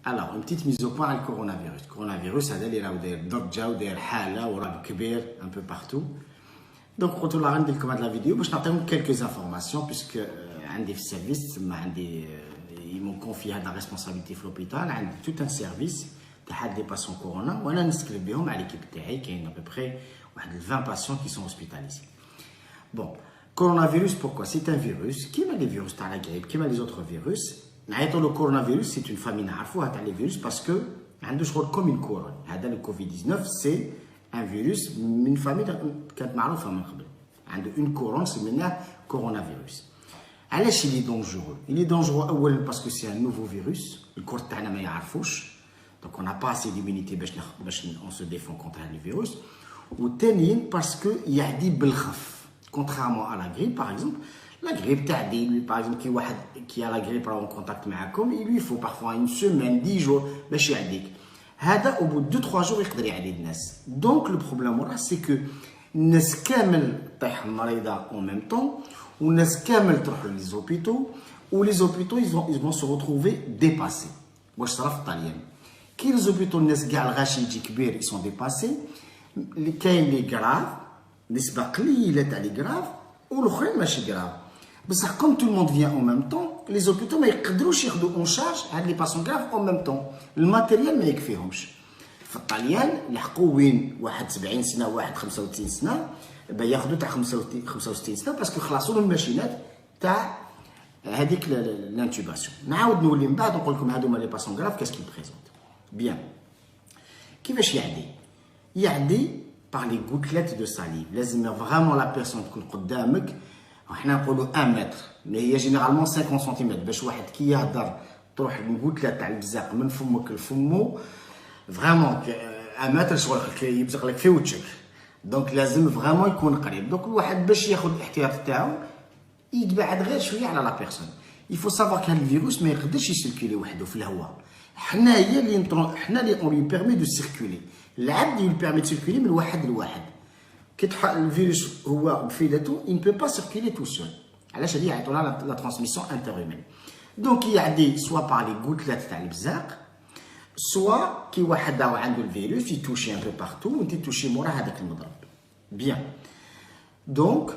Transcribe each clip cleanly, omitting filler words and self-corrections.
Alors, une petite mise au point avec le coronavirus. Le coronavirus, ça il a des ضجة وداير حالة وراه كبير un peu partout. Donc, قلت له غندير لكم هذه la vidéo باش نعطيكم quelques informations puisque عندي في السيرفيس عندي ils m'ont confié هذه la responsabilité في l'hôpital عندي tout un service تاع des patients corona وانا نسكريب بهم على l'équipe تاعي كاين à peu près واحد 20 patients qui sont hospitalisés. Bon, coronavirus pourquoi? C'est un virus qui les virus تاع la grippe, qui les autres virus. Le coronavirus, c'est une famille نعرفوها تاع les virus parce que عنده شغل comme une couronne. هذا le Covid-19 c'est un virus من famille كانت معروفة من قبل. عنده une couronne سميناه coronavirus. علاش il est dangereux? Il est dangereux أولا parce que c'est un nouveau virus. الكور تاعنا ما يعرفوش. Donc on n'a pas assez d'immunité باش on se défend contre le virus. وثانيا parce que يعدي بالخف. Contrairement à la grippe par exemple. La grippe, par exemple, qui a la grippe en contact avec vous, il lui faut parfois une semaine, 10 jours, باش يعديك. هذا au bout de 2-3 jours يقدر يعدي الناس. Donc le problème là, c'est que الناس كامل طيح مريضة en même temps, والناس كامل تروح les hôpitaux, ou les hôpitaux ils vont se retrouver dépassés. واش صرا في الطليان. كي les hôpitaux الناس كاع الغاشي يجي كبير ils sont dépassés. كاين لي غراف نسبة قليلة تاع لي غراف والاخرين ماشي غراف. بصح comme tout le monde vient en même temps, les hôpitaux ما يقدروش ياخذوا en charge هاد لي باسون غراف en même temps. الماتيريال ما يكفيهمش. في الطليان لحقوا وين واحد 70 سنة واحد 35 سنة ياخذوا تاع 65 سنة باسكو خلصوا لهم الماشينات تاع هذيك لانتوباسيون. نعاود نولي من بعد نقول لكم هذوما لي باسون غراف كاس كي بريزونت. بيان. كيفاش يعدي؟ يعدي par les gouttelettes de salive. لازم vraiment la personne تكون قدامك. احنا نقولوا 1 متر مي هي جينيرالمون 50 سنتيمتر باش واحد كي يهضر تروح الكتله تاع البزاق من فمك لفمو فريمون 1 متر شغل يبزق لك في وجهك. دونك لازم فريمون يكون قريب. دونك الواحد باش ياخذ الاحتياط تاعو يتبعد غير شويه على لا بيرسون. يفو سافوار كان الفيروس ما يقدرش يسيركولي وحده في الهواء. حنا هي اللي حنا اللي اون لي بيرمي دو سيركولي. العبد اللي بيرمي تسيركولي من واحد لواحد. Le virus, il ne peut pas circuler tout seul. Alors, il y a la transmission interhumaine. Donc, il y a des, soit par les gouttelettes de l'ibzaq, soit qui a le virus, il touche un peu partout, ou il touche avec le modrab. Bien. Donc,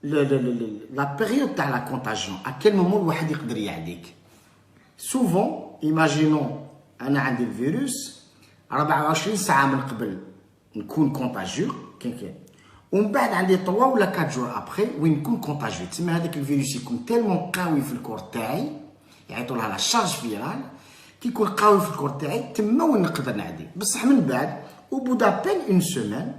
la période de la contagion, à quel moment le wahad peut y souvent, imaginons, on a le virus, 24 ساعة من قبل نكون contagieux, ومن بعد عندي 3 ولا 4 جور ابخي وين نكون كونتاجيو. تسمى هذاك الفيروس يكون تالمون قوي في الكور تاعي يعيطوا لها لا شارج فيرال كي يكون قوي في الكور تاعي تما وين نقدر نعدي. بصح من بعد او بو دابين اون سيمين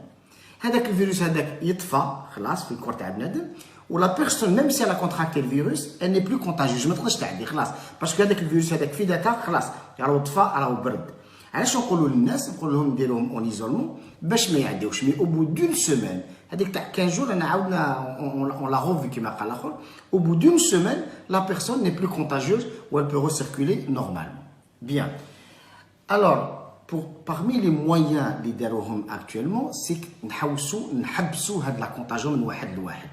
هذاك الفيروس هذاك يطفى خلاص في الكور تاع بنادم ولا بيرسون ميم سي لا كونتراكتي الفيروس ان بلو كونتاجيوز ما تقدرش تعدي خلاص باسكو هذاك الفيروس هذاك في ذاتها خلاص راهو طفى راهو برد. علاش نقولوا للناس نقول لهم نديروهم اون ايزولمون باش ما يعديوش مي او بو دون سيمين هذيك تاع 15 jours انا عاودنا on l'a revu كما قال الاخر au bout d'une semaine la personne n'est plus contagieuse ou elle peut recirculer normalement. Bien. Alors parmi les moyens اللي داروهم actuellement c'est نحبسوا هاد la contagion من واحد لواحد.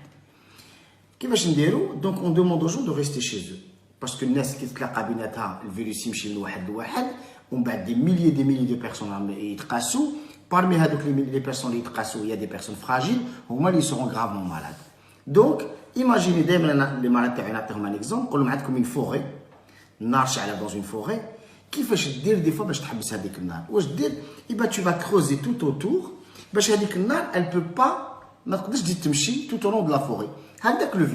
كيفاش نديروا؟ donc on demande aux gens de rester chez eux parce que الناس كي تتلاقى بيناتها الفيروس يمشي من واحد لواحد ومن بعد des milliers de personnes يتقاسوا. Parmi les personnes qui sont il y a des personnes fragiles, ils seront gravement malades. Donc, imaginez les malades, un exemple, comme une forêt, dans une forêt, qui fait des fois que tu vas creuser tout autour, elle ne peut pas tout au long de la forêt. Le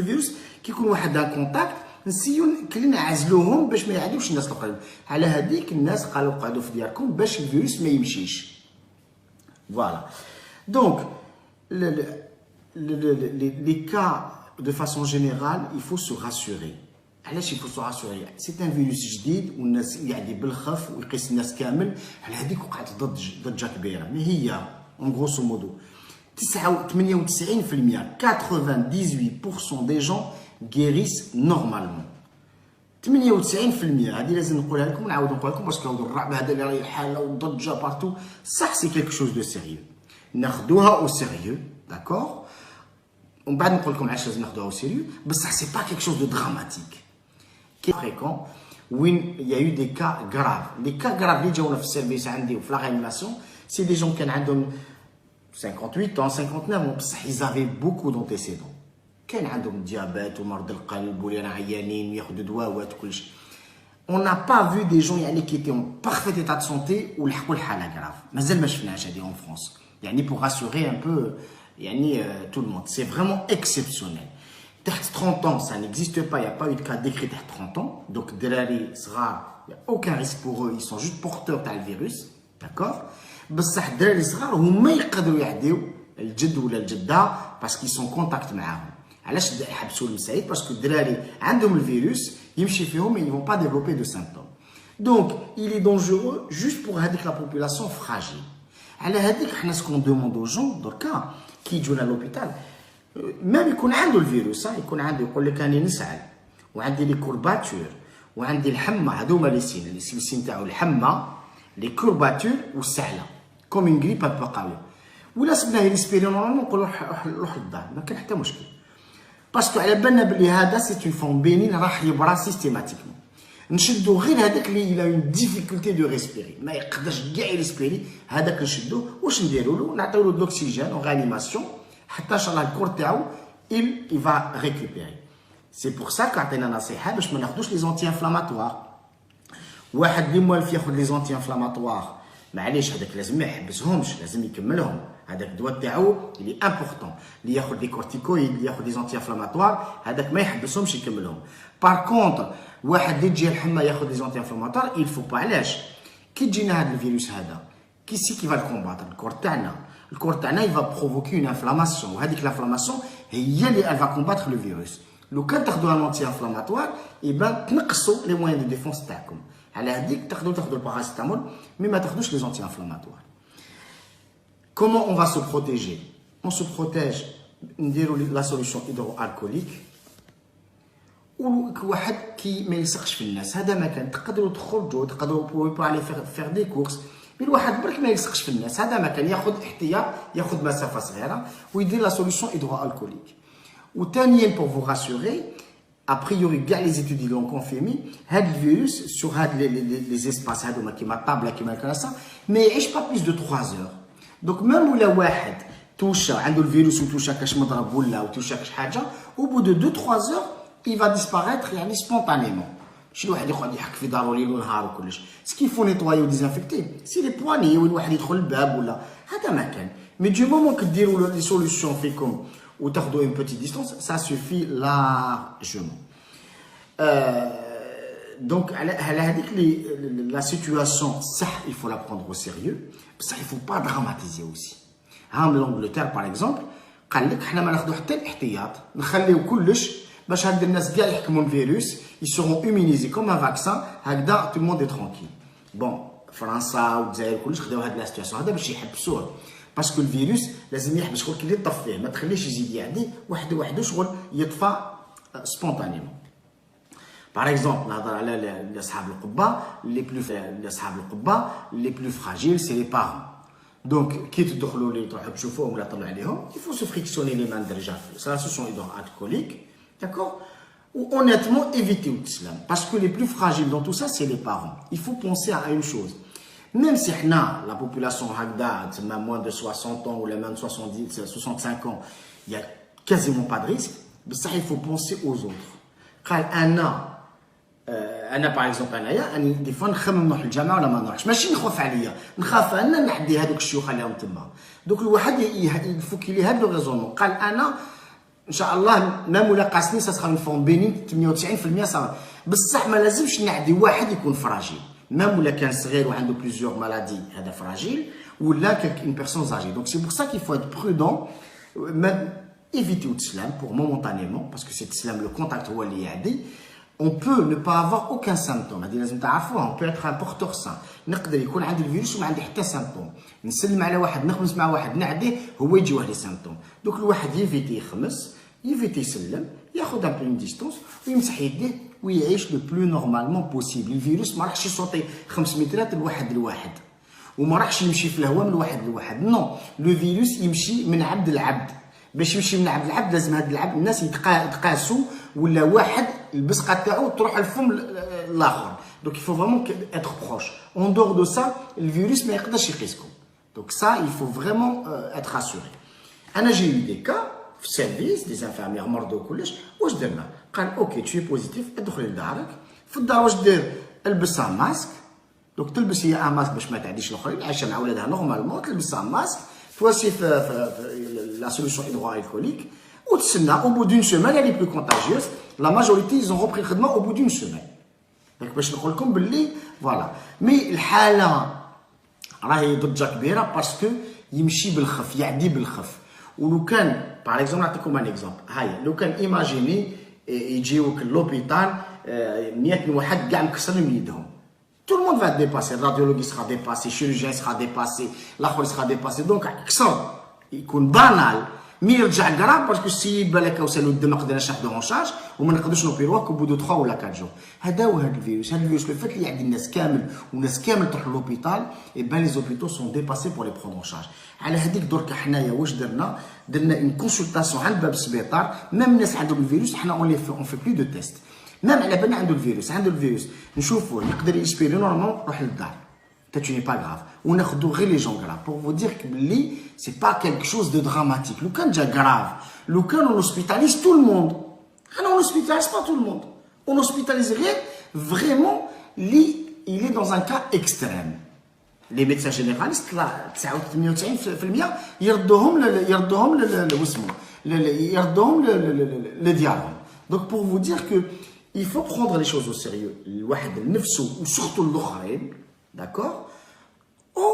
virus qui est en contact, نسيو كلنا عزلوهم باش ما يعدوش الناس الاخرين. على هذيك الناس قالوا قعدوا في دياركم باش الفيروس ما يمشيش. Voilà. Donc, les cas, de façon générale, il faut se rassurer. علاش il faut se rassurer? C'est un virus جديد والناس يعدي بالخف ويقيس الناس كامل على هذيك وقعت ضجة كبيرة. ما هي en grosso modo 98% 98% des gens guérissent normalement. 98% هذه لازم نقولها لكم نعاود نقولها لكم باسكو الرعب هذا اللي راهي الحاله والضجه بارتو صح سي كيلكو شوز دو سيريو ناخذوها او سيريو داكور ومن بعد نقول لكم علاش لازم ناخذوها او سيريو بصح سي با كيلكو شوز دو دراماتيك كي فريكون وين il y a eu des cas graves. Les cas graves اللي جاونا في السيرفيس عندي وفي لا réanimation, c'est des gens كان عندهم 58 ans 59 بصح ils avaient beaucoup d'antécédents. كان عندهم diabète ومرض القلب ولا عيانين وياخذوا دواوات وكل شيء. On n'a pas vu des gens qui étaient en parfait état de santé ou لحقوا الحالة grave. مازال ما شفناهاش هذه en France. Pour rassurer un peu tout le monde. C'est vraiment exceptionnel. 30 ans, ça n'existe pas. Il n'y a pas eu de cas décrit à 30 ans. Donc, دراري صغار, il n'y a aucun risque pour eux. Ils sont juste porteurs du virus. D'accord? بصح الدراري صغار هما يقدروا يعديو الجد ولا الجدة parce qu'ils sont en contact معاهم. علاش يحبسوا المساعد؟ parce que الدراري عندهم الفيروس يمشي فيهم et ils ne vont pas développer de symptômes. Donc, il est dangereux juste pour هذيك la population fragile. على هذيك حنا سكون دوموندو جون دركا كي يجونا لوبيتال ميم يكون عنده الفيروس يكون عنده يقول لك راني نسعل وعندي لي كورباتور وعندي الحمى هذوما لي سين تاعو الحمى لي كورباتور والسعله كوم اون غريب با قويه ولا سبناه يريسبيري نورمالمون نقولوا روح للدار ما كان حتى مشكل باسكو على بالنا بلي هذا سي اون فون بينين راح يبرا سيستيماتيكمون نشدو غير هذاك اللي الى اون ديفيكولتي دو ريسبيري ما يقدرش كاع يريسبيري هذاك نشدوه واش نديروا له نعطيو له الاكسجين اون ريانيماسيون حتى ان شاء الله الكور تاعو il va récupérer. C'est pour ça qu'عطينا نصيحه باش ما ناخذوش لي زونتي انفلاماتوار. واحد اللي موالف ياخذ لي زونتي انفلاماتوار معليش هذاك لازم ما يحبسهمش لازم يكملهم هذاك الدواء تاعو اللي امبورطون اللي ياخذ لي كورتيكويد اللي ياخذ لي زونتي انفلاماتوار هذاك ما يحبسهمش يكملهم. بار كونتر واحد اللي تجي الحمى ياخذ لي زونتي انفلاماتوار il faut pas علاش كي تجينا هذا الفيروس هذا كي سي كي فا الكومباتر الكور تاعنا il va provoquer une inflammation وهذيك l'inflammation هي اللي elle va combattre le virus. لو كان تاخذوا ان انتي انفلاماتوار يبان تنقصوا لي موان دو ديفونس تاعكم على هذيك تاخذوا الباراسيتامول مي ما تاخذوش لي زونتي انفلاماتوار. Comment on va se protéger? On se protège نديروا la solution hydroalcoolique وواحد كي ما يلصقش في الناس هذا مكان تقدروا تخرجوا تقدروا بو علي فير دي كورس مي الواحد برك ما يلصقش في الناس هذا مكان ياخذ احتياط ياخذ مسافه صغيره ويدير لا سوليسيون هيدروالكوليك. وثانيا pour vous rassurer a priori كاع لي زيتود اللي اون كونفيرمي هذا الفيروس سور هاد لي اسباس هذوما كيما الطابله كيما الكراسه ما يعيش با بليس دو 3 heures. دونك ميم ولا واحد توشا عنده الفيروس وتوشا كاش مضرب ولا وتوشا كاش حاجه او بو دو 2-3 heures il va disparaître يعني سبونتانيمون. شي واحد يقعد يحك في دارو ليل ونهار وكلش سكيفو نيطوايو وديزانفيكتي سي لي بواني وين واحد يدخل الباب ولا هذا ما كان مي دو مومون كديروا لي سوليسيون فيكم وتاخذوا اون بوتيت ديستونس سا سوفي لارجمون. دونك على هذيك لا سيتوياسيون صح il faut la prendre au sérieux بصح il faut pas dramatiser aussi. هام لونجلتير باغ اكزومبل قال لك حنا ما ناخذوا حتى الاحتياط نخليو كلش باش هاد الناس كاع يحكموا الفيروس ils seront immunisés comme un vaccin هكذا tout le monde est tranquille. بون فرنسا والجزائر كلش خداو هاد لا سيتوياسيون هذا باش يحبسوه باسكو الفيروس لازم يحبس شغل كي يطفيه ما تخليش يزيد يعدي وحده شغل يطفى سبونتانيمون. باغ اكزومبل نهضر على اصحاب القبه لي بلو فراجيل سي لي بارون. دونك كي تدخلوا لي تروحوا تشوفوهم ولا طلعوا عليهم il faut se frictionner les mains déjà c'est la solution hydroalcoolique. D'accord? Ou honnêtement éviter l'islam parce que les plus fragiles dans tout ça c'est les parents. Il faut penser à une chose même si la population hagda moins de 60 ans ou même de 65 ans il y a quasiment pas de risque mais il faut penser aux autres. انا باغ اكزومبل انايا اني دي فوا نخمم نروح للجامعه ولا ما نروحش ماشي نخاف عليا نخاف انا نعدي هذوك الشيوخ اللي راهم تما. دوك الواحد يفك لي هذا لو ريزونمون قال انا ان شاء الله مام ولا قاسني سا اون فون بينين 98% صار بصح ما لازمش نعدي واحد يكون فراجيل مام ولا كان صغير وعنده بليزيور مالادي هذا فراجيل ولا كاين بيرسون âgée. Donc c'est pour ça qu'il faut être prudent même éviter l'islam pour momentanément parce que c'est l'islam le contact هو اللي يعدي. On peut ne pas avoir aucun symptôme. هذه لازم تعرفوها. On peut être un porteur sain. نقدر يكون عندي الفيروس وما عندي حتى سيمبتوم. نسلم على واحد نخمس مع واحد نعديه هو يجي واحد لي سيمبتوم. دوك الواحد يفيتي يخمس يفيتي يسلم ياخذ ان بلون ديستونس ويمسح يديه ويعيش لو بلو نورمالمون بوسيبل. الفيروس ما راحش يصوتي 5 مترات لواحد لواحد وما راحش يمشي في الهواء من واحد لواحد. نو لو فيروس يمشي من عبد العبد. باش يمشي من عبد العبد لازم هذا العبد الناس يتقاسوا ولا واحد البصقه تاعو تروح الفم الاخر. Donc il faut vraiment être proche. En dehors de ça, le virus ما يقدرش يقيسكم. Donc ça, il faut vraiment être rassuré. انا j'ai eu des cas في السيرفيس des infirmières مرضوا وكلش. واش درنا؟ قال اوكي tu es positif ادخل لدارك. في الدار واش دير؟ البسها ماسك. دونك تلبس هي ماسك باش ما تعديش الاخرين، عايشه مع ولادها نورمالمون، تلبسها ماسك، تواسي في لا سوليسيون هيدرو الكوليك وتسنى. او بو دون سيمين اللي بلو كونتاجيوس لا ماجوريتي ils ont repris الخدمه او بو دون سيمين. دونك باش نقول لكم باللي فوالا مي الحاله راهي ضجه كبيره باسكو يمشي بالخف، يعدي بالخف. ولو كان باغ اكزومبل نعطيكم ان اكزومبل، هاي لو كان ايماجيني يجيوك لوبيتال 100 واحد كاع مكسرين يدهم. Tout le monde va être dépassé, le radiologiste sera dépassé, le chirurgien sera dépassé, l'acteur sera dépassé. Donc, ça, il est banal. Mais il est grave parce que si il y a un الدم ما قدرناش ناخذوه en charge وما نقدرش نوبيروه كو بو 3 ولا 4 جور. هذا هو هذا الفيروس. هذا الفيروس لو فات اللي عند الناس كامل والناس كامل تروح لوبيتال، اي بان لي زوبيتو سون ديباسي بور لي بروندر en charge. على هذيك درك حنايا واش درنا؟ درنا اون كونسلطاسيون على باب السبيطار، ميم الناس عندهم الفيروس حنا اون في بلو دو تيست. ميم على بالنا عنده الفيروس نشوفوه يقدر يسبيري نورمالمون روح للدار. Tu n'es pas grave. On a redoré les gens graves pour vous dire que c'est pas quelque chose de dramatique. Le cas déjà grave. Le cas on hospitalise tout le monde. Alors on hospitalise pas tout le monde. On hospitalise vraiment. Il est dans un cas extrême. Les médecins généralistes là, 99% يردوهم le dialogue. Donc pour vous dire que il faut prendre les choses au sérieux. الواحد لنفسه وsurtout الاخرين. D'accord? Ou,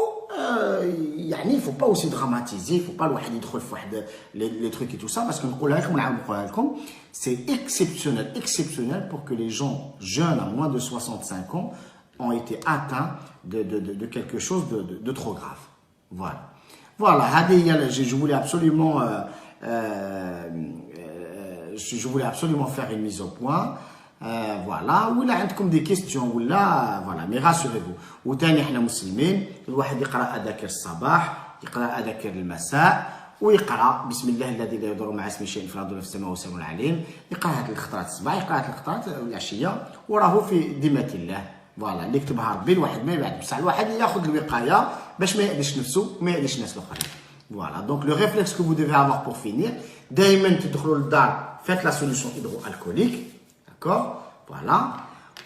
il ne faut pas aussi dramatiser, il ne faut pas les trucs et tout ça, parce que c'est exceptionnel pour que les gens jeunes à moins de 65 ans ont été atteints de quelque chose de trop grave. Voilà. Voilà, je voulais absolument faire une mise au point. Voilà, ou là عندكم des questions ولا voilà mais rassurez-vous. وثاني احنا مسلمين، الواحد يقرا اذاكر الصباح، يقرا اذاكر المساء، ويقرا بسم الله الذي لا يضر مع اسمه شيء في الارض ولا في السماء وهو السميع العليم. يقرا هذه الخطرات الصباح، يقرا هذه الخطرات العشيه، وراه في ذمه الله. فوالا اللي كتبها ربي الواحد ما يبعد، بصح الواحد ياخذ الوقايه باش ما يأذيش نفسه وما يأذيش الناس الاخرين. فوالا دونك لو ريفلكس كو فو ديفي افوار بور فينير، دائما تدخلوا للدار فات لا سوليسيون هيدرو الكوليك. D'accord? Voilà.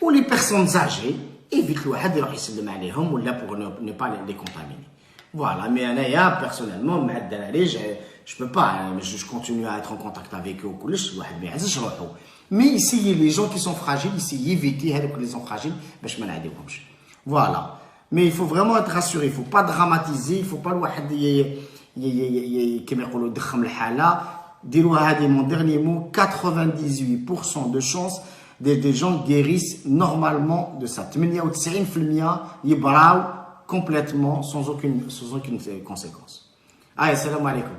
Ou les personnes âgées, évite le واحد يروح يسلم عليهم ولا pour ne pas les contaminer. Voilà. Mais أنايا personnellement مع الدراري je peux pas, je continue à être en contact avec eux وكلش، الواحد ما يعزش روحه. Mais essayez les gens qui sont fragiles, essayez éviter هذوك les gens fragiles باش ما نعديوهمش. Voilà. Mais il faut vraiment être rassuré, il faut pas dramatiser, il faut pas الواحد كما يقولوا يضخم الحالة. Dis-moi, mon dernier mot, 98% de chance des gens guérissent normalement de ça. 98% ils bravo complètement sans aucune conséquence. Allez, salam alaikum.